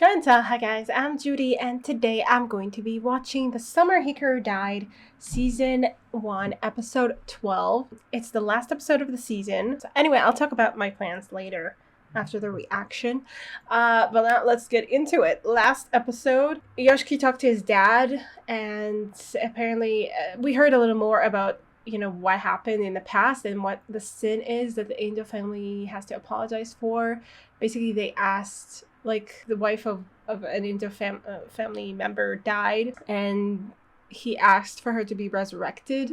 Show&tell, hi guys, I'm Judy, and today I'm going to be watching the Summer Hikaru Died Season 1, Episode 12. It's the last episode of the season. So anyway, I'll talk about my plans later after the reaction. But now let's get into it. Last episode, Yoshiki talked to his dad, and apparently we heard a little more about what happened in the past and what the sin is that the Angel family has to apologize for. Basically, they asked, like, the wife of an Angel family member died, and he asked for her to be resurrected,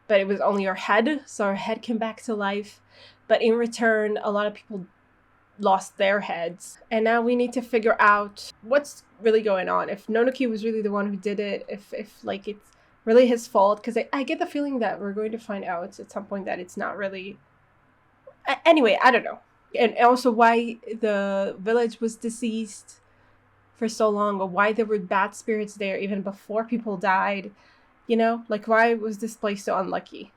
but it was only her head, so her head came back to life. But in return, a lot of people lost their heads, and now we need to figure out what's really going on. If Nonoki was really the one who did it, if like it's really his fault, because I get the feeling that we're going to find out at some point that it's not really. Anyway, I don't know. And also why the village was deceased for so long, or why there were bad spirits there even before people died. Like, why was this place so unlucky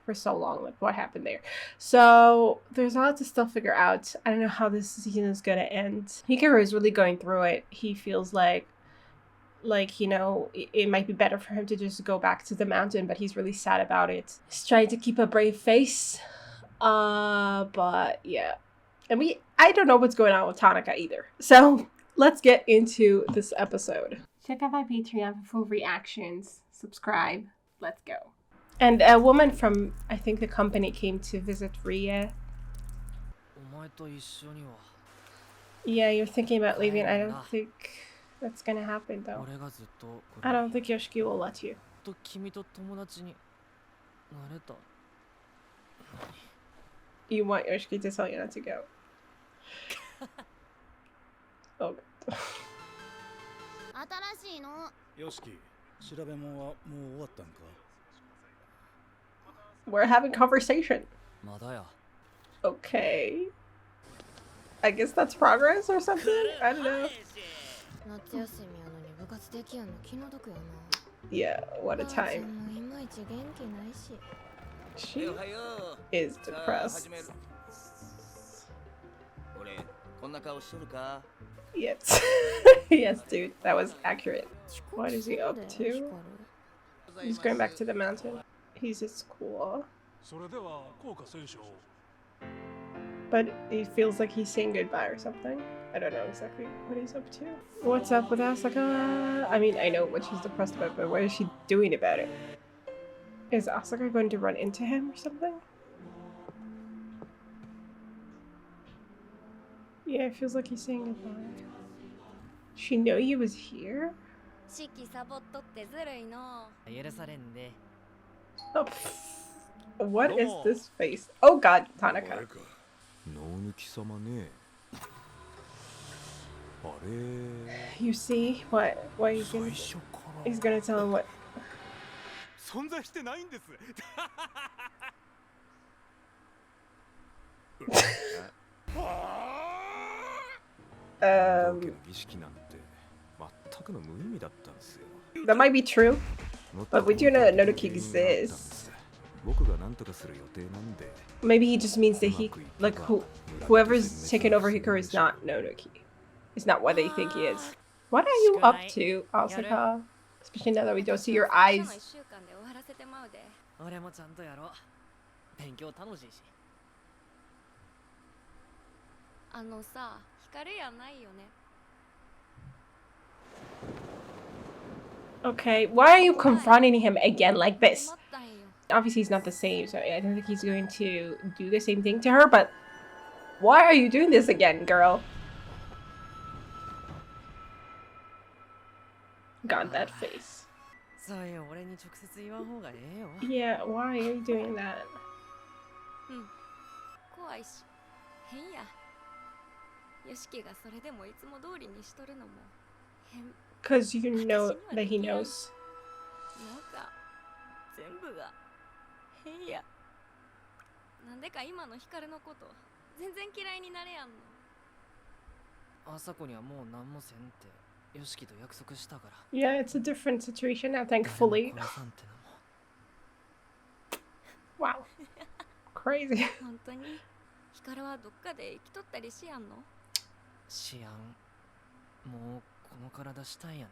for so long? Like, what happened there? So there's a lot to still figure out. I don't know how this season is going to end. Hikaru is really going through it. He feels like it might be better for him to just go back to the mountain, but he's really sad about it. He's trying to keep a brave face. But yeah. And I don't know what's going on with Tanaka either. So let's get into this episode. Check out my Patreon for full reactions. Subscribe. Let's go. And a woman from, I think, the company came to visit Rie. Yeah, you're thinking about leaving. I don't think that's gonna happen, though. I don't think Yoshiki will let you. You want Yoshiki to tell you not to go. Oh god. We're having conversation. Okay. I guess that's progress or something? I don't know. Yeah, what a time. She is depressed. Yes. Yes, dude, that was accurate. What is he up to? He's going back to the mountain. He's at school. But it feels like he's saying goodbye or something. I don't know exactly what he's up to. What's up with Asaka? I mean, I know what she's depressed about, but what is she doing about it? Is Asaka going to run into him or something? Yeah, it feels like he's saying goodbye. She knew he was here? Oh, what is this face? Oh god, Tanaka. You see what he's gonna tell him what. That might be true, but we do know that Nonoki exists. Maybe he just means that whoever's taken over Hikaru is not Nonoki. It's not what they think he is. What are you up to, Asaka? Especially now that we don't see your eyes. Okay, why are you confronting him again like this? Obviously he's not the same, so I don't think he's going to do the same thing to her, but why are you doing this again, girl? God, that face. Yeah, why are you doing that? Because you know that he knows. Yeah, it's a different situation now, thankfully. Wow. Crazy. 光はどっかで生きとったりしやんの？しやん。もうこの体したいやね。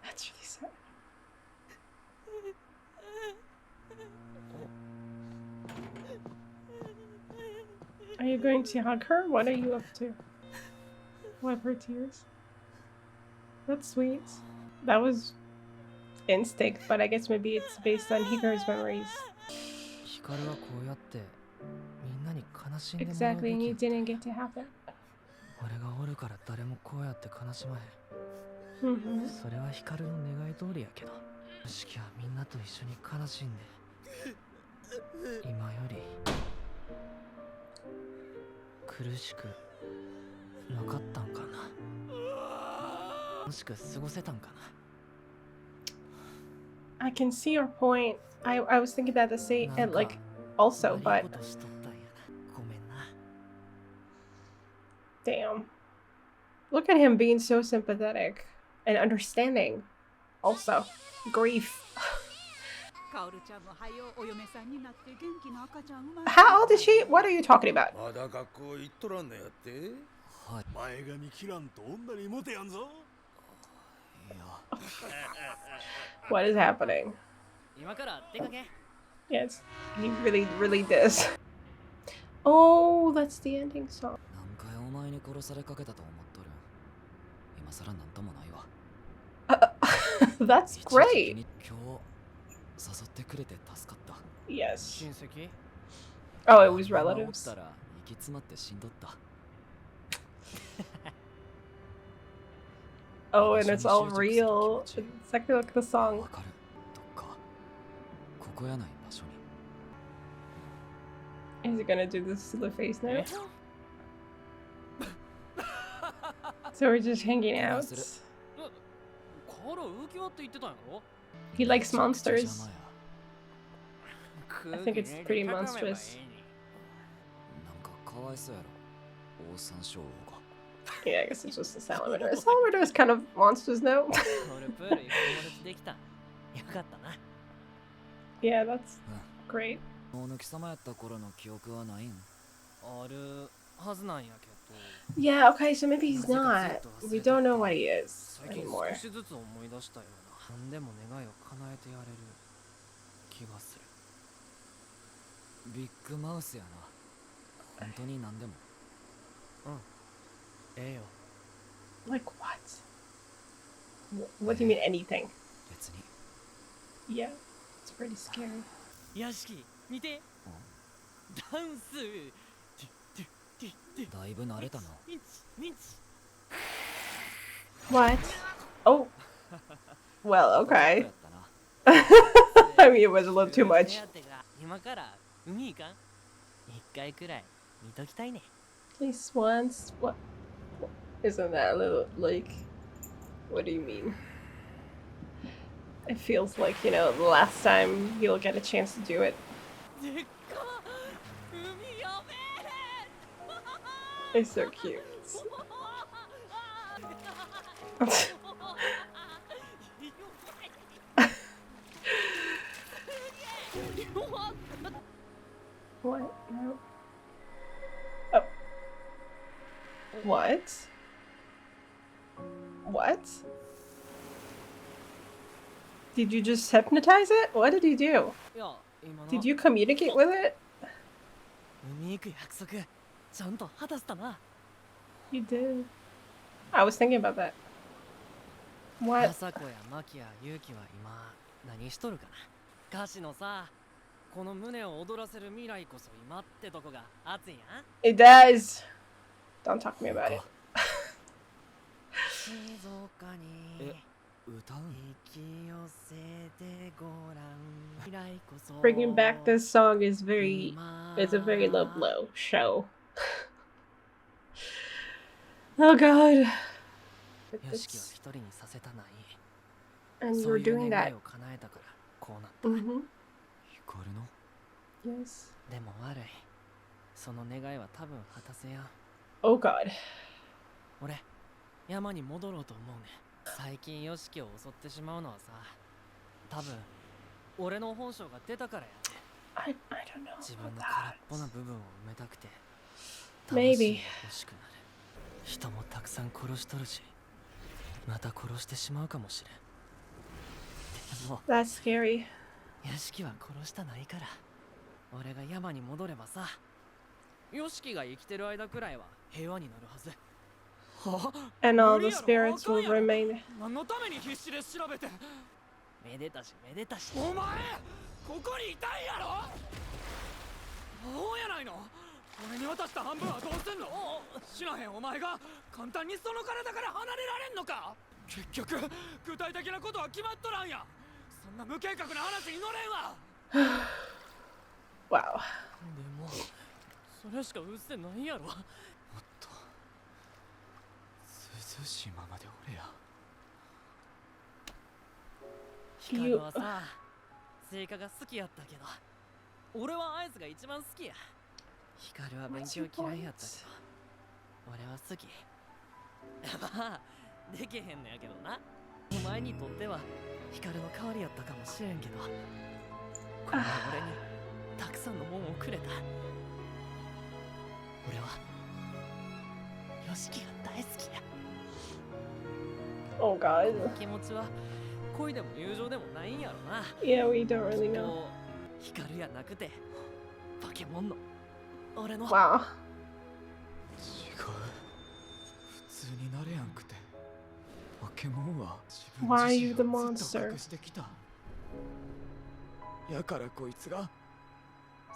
That's really sad. Are you going to hug her? What are you up to? Wipe her tears. That's sweet. That was instinct, but I guess maybe it's based on Hikaru's memories. ヒカルはこうやってみんなに悲しんでもらう Exactly, べ and き you やって。 didn't get to have that. 俺がおるから誰もこうやって悲しまへん。 Mm-hmm. それはヒカルの願い通りやけど、シキはみんなと一緒に悲しんで今より苦しくなかったんかな。楽しく過ごせたんかな。 I can see your point. I was thinking that the same, and like also, but 悪いことしとったんやな。ごめんな。 damn. Look at him being so sympathetic and understanding. Also, grief. How old is she? What are you talking about? まだ学校行っとらんのやって。はい。前髪切らんと女にモテやんぞ。いや、 What is happening? 今から出かけ。 Yes, he really does. Oh, that's the ending song. 何回お前に殺されかけたと思っとる。今さらなんともないわ。 That's 一時的 great. に今日誘ってくれて助かった。 Yes. 親戚？ Oh, it was おった relatives. ら行き詰まって死んどった。 Oh, and it's all real. It's exactly like the わ song. かる。どっかここやない場所に。 Is he gonna do this to the face now? So we're just hanging out. カロ浮き輪って言ってたんやろ？ He likes 邪 monsters. 魔や。 I think it's pretty monstrous. なんかかわいそうやろ。オオサンショウウオが。 Yeah, I guess it's just a salamander. A salamander is kind of monsters, no? 俺プール行く友達できた。よかったな。 Yeah, that's great. 大抜き様やった頃の記憶はないん？あるはずなんやけど。 Yeah, okay, so maybe he's not. We don't know what he is 最近 anymore. 少しずつ思い出したような。何でも願いを叶えてやれる気がする。ビッグマウスやな。本当に何でも。うん。ええよ。 Like what? What do you mean anything? 別に。 Yeah, it's pretty scary. 屋敷、見て。ダンス。だいぶ慣れたな。 What? Oh. Well, okay. I mean, it was a little too much. 今から海行かん？一回くらい見ときたいね。 At least once. What? Isn't that a little like? What do you mean? It feels like, you know, the last time you'll get a chance to do it. It's so cute. What? No. Oh. What? What? Did you just hypnotize it? What did you do? Did you communicate with it? 海行く約束ちゃんと果たしたな。 You did. I was thinking about that. What? 朝子やマキやユウキは今何しとるかな。歌詞のさ、この胸を踊らせる未来こそ今ってとこが熱いやん。 It does. Don't talk to me about it. 静かに歌う。引き寄せてごらん。未来こそ Bringing back this song is it's a very low blow show. Oh god. ヨシキは一人にさせたない。 And you そう were いう doing 願 that. いを叶えたからこうなった。 Mm-hmm. ヒカルの Yes. でも悪い。その願いは多分果たせやん。 Oh god. 俺、山に戻ろうと思うね。最近ヨシキを襲ってしまうのはさ、多分俺の本性が出たからやね。 I don't know. 自分 about の空っ that. ぽな部分を埋めたくて、 Maybe. 魂が欲しくなる。人もたくさん殺しとるし、また殺してしまうかもしれん。でも That's scary. 屋敷は殺したないから、俺が山に戻ればさ、ヨシキが生きてる間くらいは平和になるはず。は And all 無 the 理やろ、 spirits will あかんやろ。 remain. 何のために必死で調べて。めでたしめでたし。お前ここにいたんやろ。そうやないの。俺に渡した半分はどうすんの。知らへんお前が簡単にその体から離れられんのか。結局具体的なことは決まっとらんや。そんな無計画な話に乗れんわ。 Wow. でもそれしかうせないやろ。もっと涼しいままでおれや。ヒカルはさ、聖火が好きやったけど、俺はアイスが一番好きや。ヒカルは勉強嫌いやったけど、俺は好き。まあできへんのやけどな。お前にとってはヒカルの代わりやったかもしれんけど、これは俺にたくさんのもんをくれた。俺はヨシキが大好きや。 Oh god. 気持ちは恋でも友情でもないんやろな。 Yeah, we don't really know. もうヒカルやなくてバケモンの俺の。 Wow. 違う、普通になれやんくて。バケモンは自分 Why are 自 you 身 the をずっと monster? 隠してきた。やからこいつが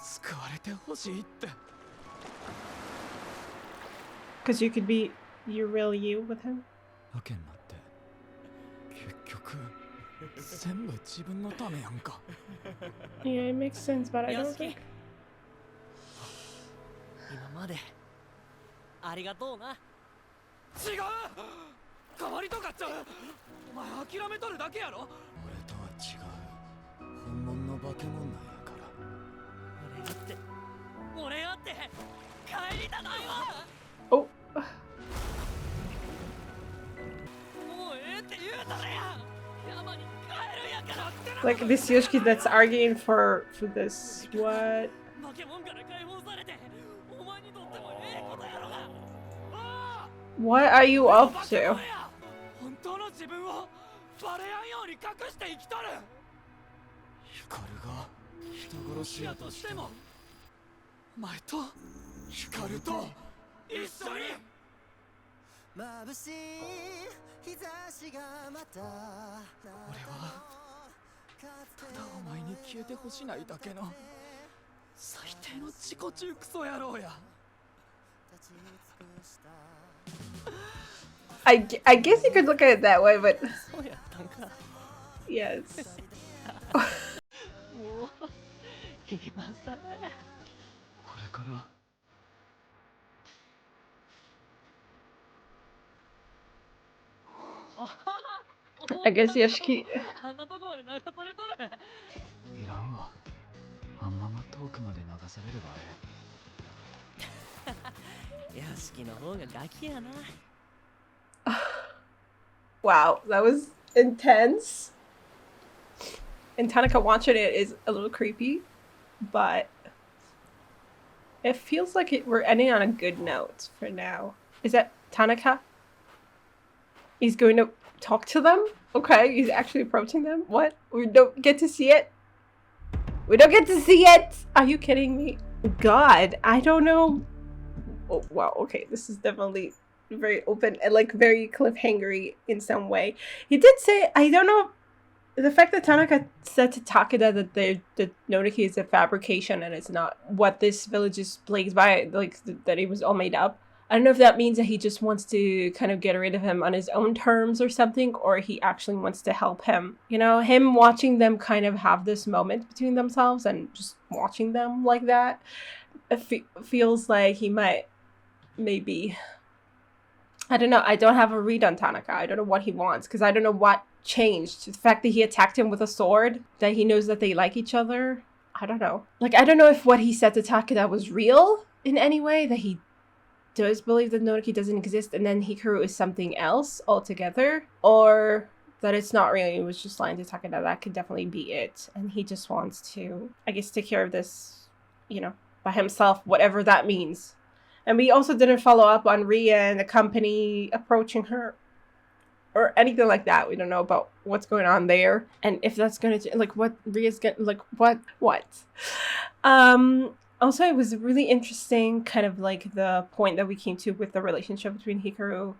救われてほしいって。 Because you could be you real you with him. バケになって結局全部自分のためやんか。 Yeah, it makes sense, but I don't think. 今までありがとうな。違う、代わりとかちゃう。お前諦めとるだけやろ。俺とは違う、本物のバケモンなんやから。俺やって帰りたないわ。 Oh. もうええって言うたらや。山に帰るんやから。 Like this Yoshiki that's arguing for this. What? バケモンから解放されて、お前にとってもええことやろが。 What are you up to? 本当の自分をバレやんように隠して生きとる。ヒカルが人殺しやとしても、お前とヒカルと一緒に。眩しい日差しがまた。俺はただお前に消えてほしないだけの最低の自己中クソ野郎や。 I guess you could look at it that way, but そうやったんか。 yes. もう今さらこれから I guess Yoshiki. あんなところで流されとる。いらんわ。あんまま遠くまで流されればええ。屋敷の方がガキやな。 Wow, that was intense. And Tanaka watching it is a little creepy, but it feels like we're ending on a good note for now. Is that Tanaka? He's going to talk to them? Okay, he's actually approaching them? What? We don't get to see it? We don't get to see it! Are you kidding me? God, I don't know. Oh, wow, okay, this is definitely very open and like very cliffhangery in some way. He did say, I don't know, the fact that Tanaka said to Takeda that the Nodaki is a fabrication and it's not what this village is plagued by, like that it was all made up. I don't know if that means that he just wants to kind of get rid of him on his own terms or something, or he actually wants to help him. You know, him watching them kind of have this moment between themselves and just watching them like that, it feels like he might maybe, I don't know, I don't have a read on Tanaka. I don't know what he wants, because I don't know what changed. The fact that he attacked him with a sword, that he knows that they like each other, I don't know. Like, I don't know if what he said to Takeda was real in any way, that he does believe that Nodaki doesn't exist and then Hikaru is something else altogether, or that it's not really, it was just lying to Takeda. That could definitely be it. And he just wants to, I guess, take care of this, you know, by himself, whatever that means. And we also didn't follow up on Ria and the company approaching her or anything like that. We don't know about what's going on there, and if that's gonna like what Ria's gonna like what. Also, it was really interesting, kind of like the point that we came to with the relationship between Hikaru.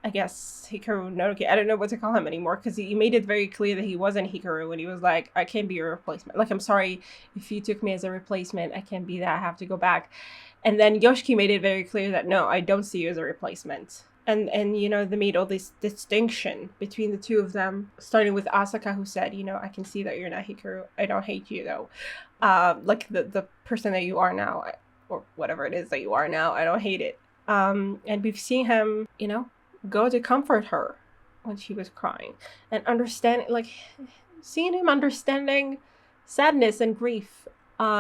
I guess Hikaru Nodoke. I don't know what to call him anymore, because he made it very clear that he wasn't Hikaru, and he was like, I can't be your replacement. Like, I'm sorry if you took me as a replacement. I can't be that. I have to go back. And then Yoshiki made it very clear that, no, I don't see you as a replacement. And you know, they made all this distinction between the two of them, starting with Asaka, who said, you know, I can see that you're not Hikaru. I don't hate you, though. Like, the person that you are now, or whatever it is that you are now, I don't hate it. And we've seen him, you know, go to comfort her when she was crying, and understand, like, seeing him understanding sadness and grief,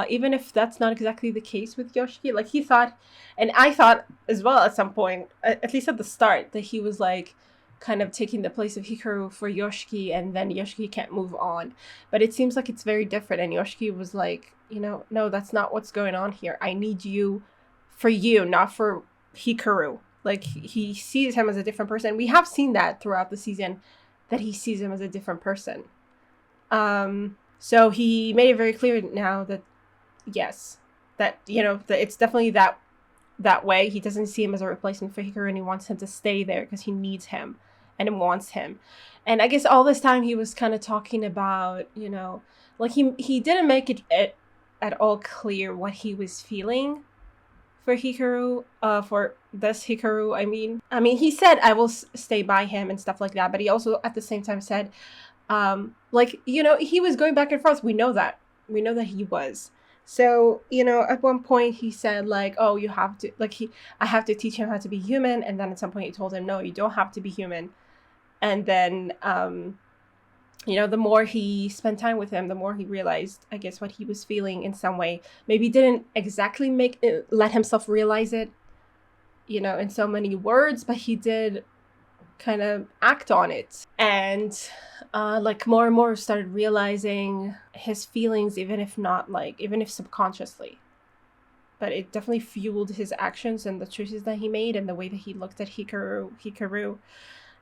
even if that's not exactly the case with Yoshiki. Like, he thought, and I thought as well at some point, at least at the start, that he was like kind of taking the place of Hikaru for Yoshiki, and then Yoshiki can't move on. But it seems like it's very different, and Yoshiki was like, you know, no, that's not what's going on here. I need you for you, not for Hikaru. Like, he sees him as a different person. We have seen that throughout the season, that he sees him as a different person. So he made it very clear now that, yes, that, you know, that it's definitely that way. He doesn't see him as a replacement for Hikaru, and he wants him to stay there because he needs him and wants him. And I guess all this time he was kind of talking about, you know, like, he didn't make it at all clear what he was feeling for Hikaru, for this Hikaru, I mean, he said, I will stay by him and stuff like that, but he also at the same time said, like, you know, he was going back and forth. We know that he was. So, you know, at one point he said, like, oh, you have to, like, I have to teach him how to be human, and then at some point he told him, no, you don't have to be human. And then, you know, the more he spent time with him, the more he realized, I guess, what he was feeling in some way. Maybe didn't exactly let himself realize it, you know, in so many words, but he did kind of act on it. And like, more and more started realizing his feelings, even if subconsciously. But it definitely fueled his actions and the choices that he made and the way that he looked at Hikaru.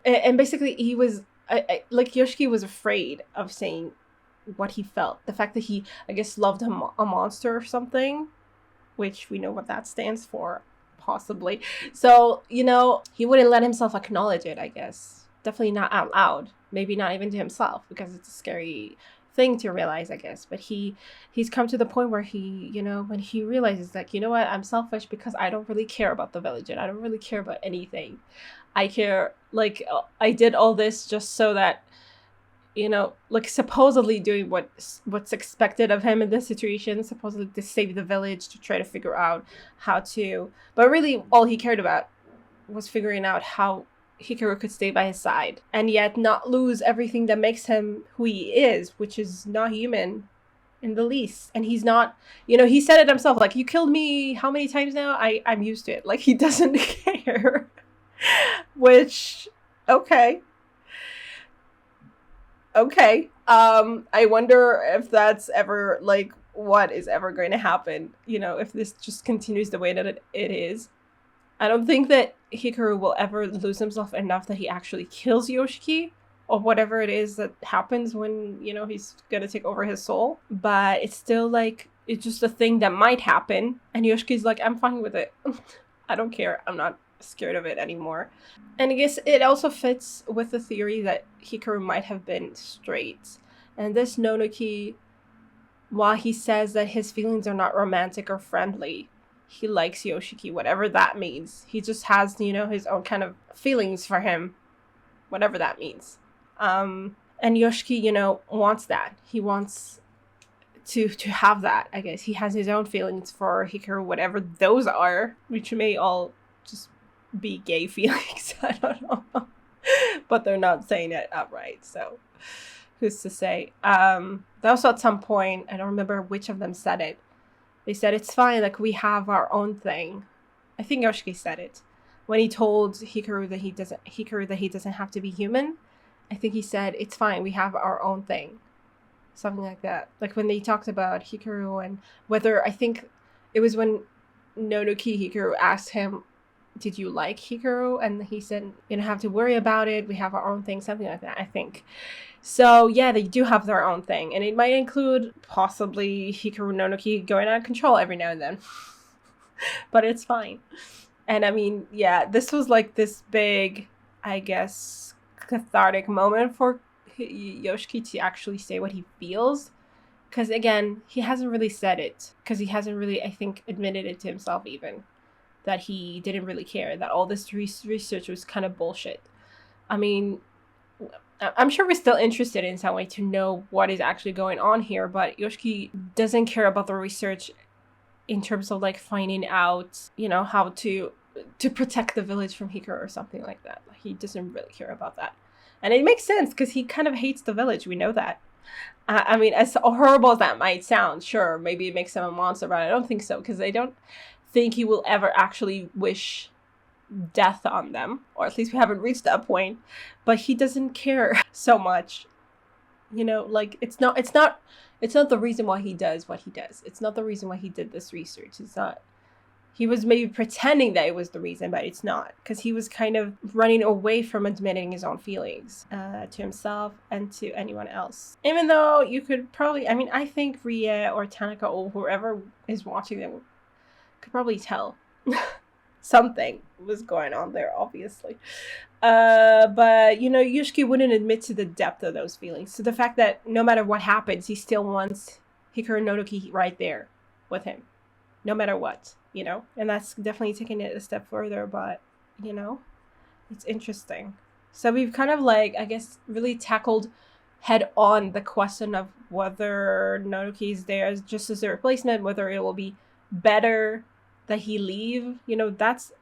And basically, he was, like, Yoshiki was afraid of saying what he felt. The fact that he, I guess, loved a monster or something, which we know what that stands for, possibly. So, you know, he wouldn't let himself acknowledge it, I guess. Definitely not out loud. Maybe not even to himself, because it's a scary thing to realize, I guess. But he's come to the point where he, you know, when he realizes, like, you know what, I'm selfish because I don't really care about the village, and I don't really care about anything. I care, like, I did all this just so that, you know, like, supposedly doing what's expected of him in this situation, supposedly to save the village, to try to figure out how to, but really all he cared about was figuring out how Hikaru could stay by his side, and yet not lose everything that makes him who he is, which is not human in the least. And he's not, you know, he said it himself, like, you killed me how many times now? I'm used to it. Like, he doesn't care. Which, okay. I wonder if that's ever, like, what is ever going to happen, you know, if this just continues the way that it is. I don't think that Hikaru will ever lose himself enough that he actually kills Yoshiki, or whatever it is that happens when, you know, he's gonna take over his soul. But it's still, like, it's just a thing that might happen, and Yoshiki's like, I'm fine with it. I don't care. I'm not scared of it anymore. And I guess it also fits with the theory that Hikaru might have been straight. And this Nonoki, while he says that his feelings are not romantic or friendly, he likes Yoshiki, whatever that means. He just has, you know, his own kind of feelings for him, whatever that means. And Yoshiki, you know, wants that. He wants to have that, I guess. He has his own feelings for Hikaru, whatever those are, which may all just be gay feelings. I don't know. But they're not saying it outright, so who's to say? They also, at some point, I don't remember which of them said it, they said, it's fine, like, we have our own thing. I think Yoshiki said it when he told Hikaru that he doesn't have to be human. I think he said, it's fine, we have our own thing. Something like that. Like, when they talked about Hikaru, and whether, I think it was when Nonoki Hikaru asked him did you like Hikaru? And he said, you don't have to worry about it. We have our own thing, something like that, I think. So yeah, they do have their own thing. And it might include possibly Hikaru Nonoki going out of control every now and then. But it's fine. And I mean, yeah, this was like this big, I guess, cathartic moment for Yoshiki to actually say what he feels. Because again, he hasn't really said it. Because he hasn't really, I think, admitted it to himself even. That he didn't really care. That all this research was kind of bullshit. I mean, I'm sure we're still interested in some way to know what is actually going on here. But Yoshiki doesn't care about the research in terms of like finding out, you know, how to protect the village from Hikaru or something like that. He doesn't really care about that. And it makes sense because he kind of hates the village. We know that. I mean, as horrible as that might sound, sure, maybe it makes him a monster, but I don't think so, because I don't think he will ever actually wish death on them, or at least we haven't reached that point. But he doesn't care so much, you know. Like it's not the reason why he does what he does. It's not the reason why he did this research. It's not. He was maybe pretending that it was the reason, but it's not. Because he was kind of running away from admitting his own feelings to himself and to anyone else. Even though you could probably, I mean, I think Rie or Tanaka or whoever is watching them could probably tell something was going on there, obviously. But, you know, Yoshiki wouldn't admit to the depth of those feelings. So the fact that no matter what happens, he still wants Hikaru Nonoki right there with him. No matter what. You know, and that's definitely taking it a step further, but, you know, it's interesting. So we've kind of like, I guess, really tackled head on the question of whether Nonoki is there just as a replacement, whether it will be better that he leave. You know, that's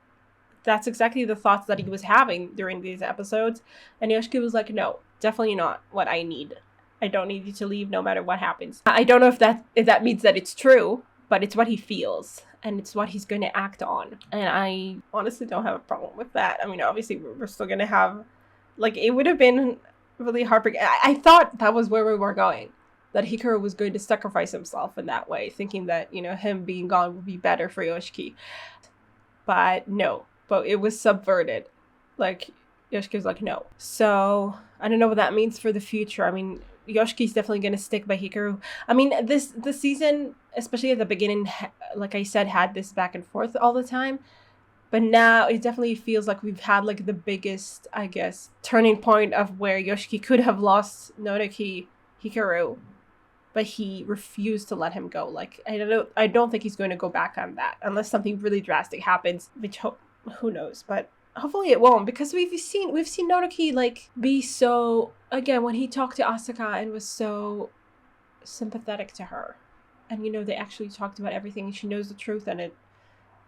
exactly the thoughts that he was having during these episodes. And Yoshiki was like, no, definitely not what I need. I don't need you to leave no matter what happens. I don't know if that means that it's true, but it's what he feels. And it's what he's going to act on. And I honestly don't have a problem with that. I mean, obviously, we're still going to have... Like, it would have been really heartbreaking. I thought that was where we were going. That Hikaru was going to sacrifice himself in that way. Thinking that, you know, him being gone would be better for Yoshiki. But no. But it was subverted. Like, Yoshiki was like, no. So, I don't know what that means for the future. I mean... Yoshiki's definitely going to stick by Hikaru. I mean, this season, especially at the beginning, like I said, had this back and forth all the time. But now it definitely feels like we've had like the biggest, I guess, turning point of where Yoshiki could have lost Nonoki Hikaru, but he refused to let him go. Like, I don't think he's going to go back on that unless something really drastic happens, which who knows, but hopefully it won't, because we've seen Nonoki like be so, again, when he talked to Asaka and was so sympathetic to her, and you know, they actually talked about everything. She knows the truth, and it,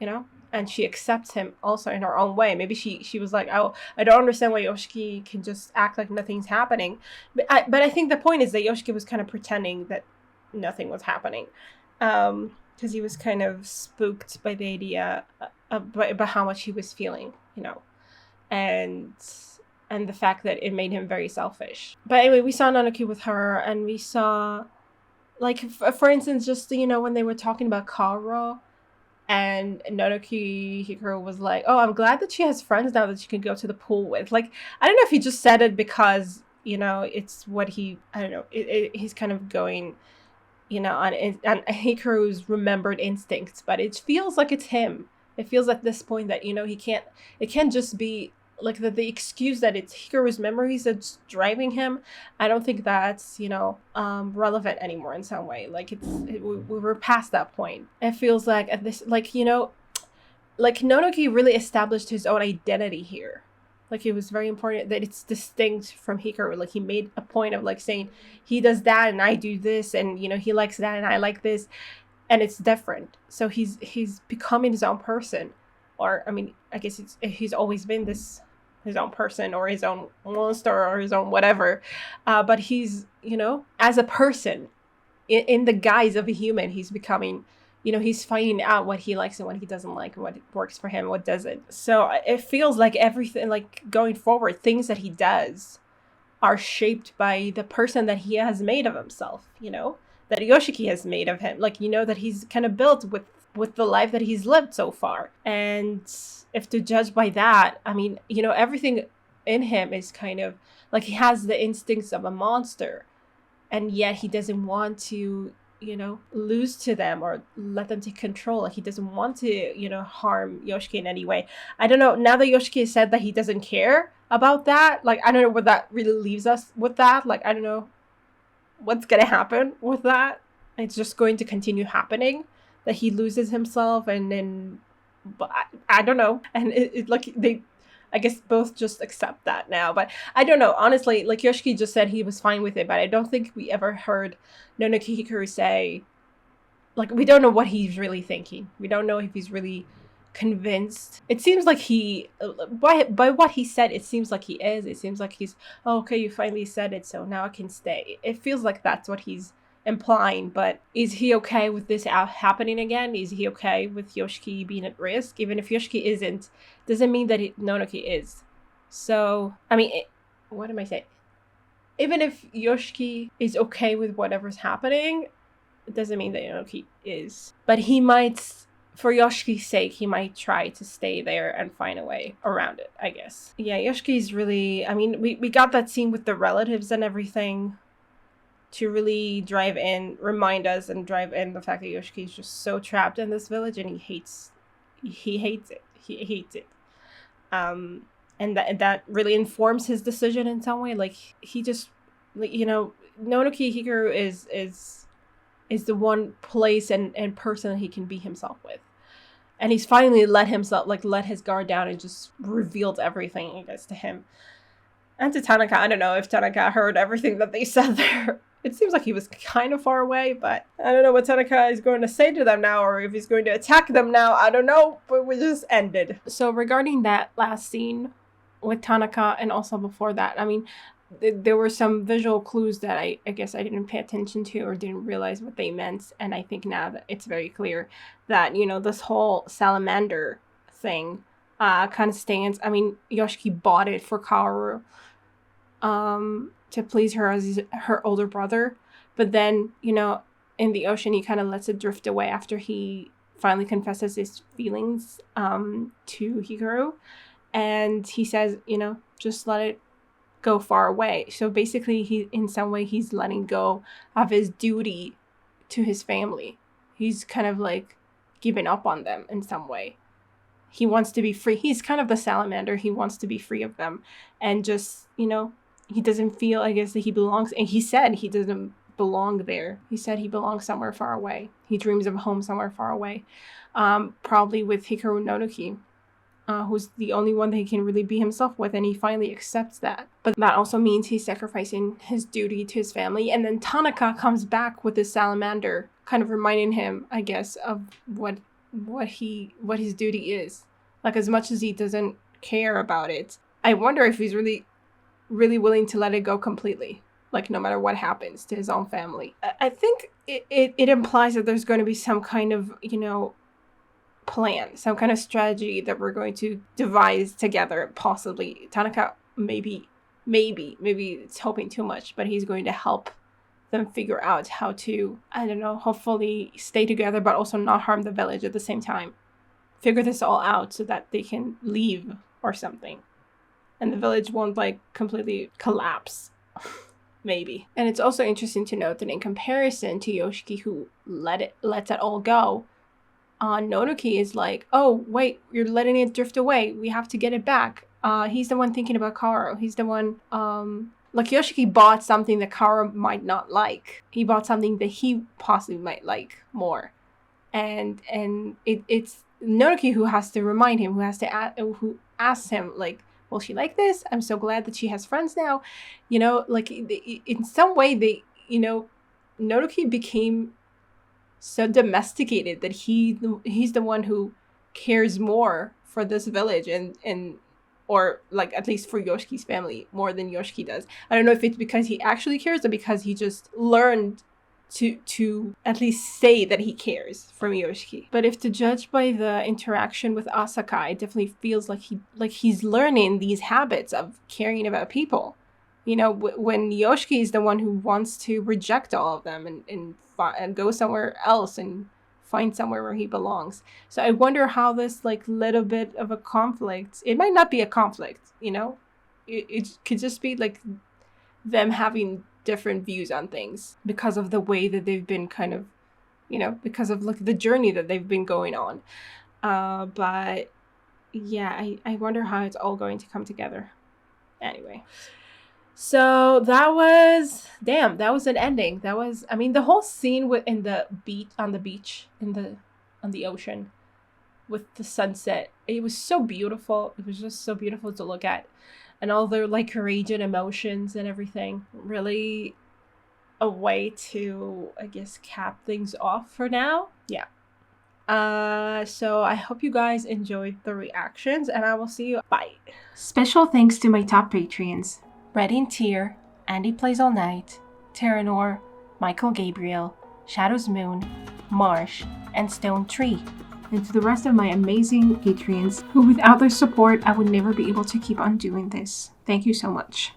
you know, and she accepts him also in her own way. Maybe she was like, oh, I don't understand why Yoshiki can just act like nothing's happening, but I think the point is that Yoshiki was kind of pretending that nothing was happening, because he was kind of spooked by the idea about how much he was feeling, you know, and the fact that it made him very selfish. But anyway, we saw Nonoki with her, and we saw, like, for instance, just, you know, when they were talking about Karo, and Nonoki Hikaru was like, oh, I'm glad that she has friends now that she can go to the pool with. Like, I don't know if he just said it because, you know, it's what he, I don't know, he's kind of going, you know, on Hikaru's remembered instincts, but it feels like it's him. It feels at this point that, you know, it can't just be like the excuse that it's Hikaru's memories that's driving him. I don't think that's, you know, relevant anymore in some way. Like we were past that point. It feels like at this, like, you know, like Nonoki really established his own identity here. Like, it was very important that it's distinct from Hikaru. Like, he made a point of like saying he does that and I do this, and, you know, he likes that and I like this. And it's different. So he's becoming his own person. Or, I mean, I guess he's always been his own person, or his own monster, or his own whatever. But he's, you know, as a person, in the guise of a human, he's becoming, you know, he's finding out what he likes and what he doesn't like, and what works for him and what doesn't. So it feels like everything, like going forward, things that he does are shaped by the person that he has made of himself, you know? That Yoshiki has made of him. Like, you know, that he's kind of built with with the life that he's lived so far. And if to judge by that, I mean, everything in him is kind of like he has the instincts of a monster, and yet he doesn't want to, lose to them or let them take control. Like he doesn't want to, harm Yoshiki in any way. I don't know. Now that Yoshiki said that he doesn't care about that, like, I don't know where that really leaves us with that. Like, I don't know what's going to happen with that. It's just going to continue happening, that he loses himself, and then, but I don't know. And it like they, I guess both just accept that now. But I don't know. Honestly, like Yoshiki just said he was fine with it, but I don't think we ever heard Nonoki Hikaru say, like, we don't know what he's really thinking. We don't know if he's really convinced. It seems like he, by what he said, it seems like he is. It seems like he's, oh, okay, you finally said it, so now I can stay. It feels like that's what he's implying, but is he okay with this happening again? Is he okay with Yoshiki being at risk? Even if Yoshiki isn't, doesn't mean that Nonoki is. So, I mean, what am I saying? Even if Yoshiki is okay with whatever's happening, it doesn't mean that Nonoki is. But he might, for Yoshiki's sake, he might try to stay there and find a way around it, I guess. Yeah, Yoshiki's really, I mean, we got that scene with the relatives and everything to really remind us and drive in the fact that Yoshiki is just so trapped in this village, and he hates it. And that really informs his decision in some way. Like, he just, like, Nonoki Hikaru is the one place and person that he can be himself with. And he's finally let his guard down and just revealed everything, I guess, to him. And to Tanaka, I don't know if Tanaka heard everything that they said there. It seems like he was kind of far away, but I don't know what Tanaka is going to say to them now, or if he's going to attack them now. I don't know, but we just ended. So regarding that last scene with Tanaka, and also before that, I mean, there were some visual clues that I guess I didn't pay attention to or didn't realize what they meant. And I think now that it's very clear that, this whole salamander thing kind of stands. I mean, Yoshiki bought it for Kaoru to please her as her older brother. But then, in the ocean, he kind of lets it drift away after he finally confesses his feelings to Hikaru. And he says, just let it go far away. So basically, in some way, he's letting go of his duty to his family. He's kind of like giving up on them in some way. He wants to be free. He's kind of the salamander. He wants to be free of them. And just, he doesn't feel, I guess, that he belongs. And he said he doesn't belong there. He said he belongs somewhere far away. He dreams of a home somewhere far away. Probably with Hikaru Nonoki, who's the only one that he can really be himself with. And he finally accepts that. But that also means he's sacrificing his duty to his family. And then Tanaka comes back with this salamander, kind of reminding him, I guess, of what his duty is. Like, as much as he doesn't care about it, I wonder if he's really willing to let it go completely, like, no matter what happens to his own family. I think it implies that there's going to be some kind of, plan, some kind of strategy that we're going to devise together, possibly. Tanaka, maybe it's hoping too much, but he's going to help them figure out how to, I don't know, hopefully stay together, but also not harm the village at the same time. Figure this all out so that they can leave or something. And the village won't, like, completely collapse. Maybe. And it's also interesting to note that in comparison to Yoshiki, who lets it all go, Nonoki is like, oh, wait, you're letting it drift away. We have to get it back. He's the one thinking about Kaoru. He's the one, like, Yoshiki bought something that Kaoru might not like. He bought something that he possibly might like more. And it's Nonoki who has to remind him, who asks him, like, will she like this? I'm so glad that she has friends now. Like, in some way, Nonoki became so domesticated that he's the one who cares more for this village and or, like, at least for Yoshiki's family more than Yoshiki does. I don't know if it's because he actually cares or because he just learned to at least say that he cares from Yoshiki. But if to judge by the interaction with Asaka, it definitely feels like he's learning these habits of caring about people. When Yoshiki is the one who wants to reject all of them and go somewhere else and find somewhere where he belongs. So I wonder how this like little bit of a conflict, it might not be a conflict, you know, it could just be like them having different views on things because of the way that they've been kind of, you know, because of like the journey that they've been going on. But yeah, I wonder how it's all going to come together. Anyway, so that was an ending. That was, I mean, the whole scene on the beach on the ocean with the sunset, it was so beautiful. It was just so beautiful to look at, and all their like rage and emotions and everything. Really a way to, I guess, cap things off for now. Yeah. So I hope you guys enjoyed the reactions, and I will see you. Bye. Special thanks to my top Patreons: Red in Tier, Andy Plays All Night, Terranor, Michael Gabriel, Shadows Moon, Marsh, and Stone Tree. And to the rest of my amazing Patreons, who without their support I would never be able to keep on doing this. Thank you so much.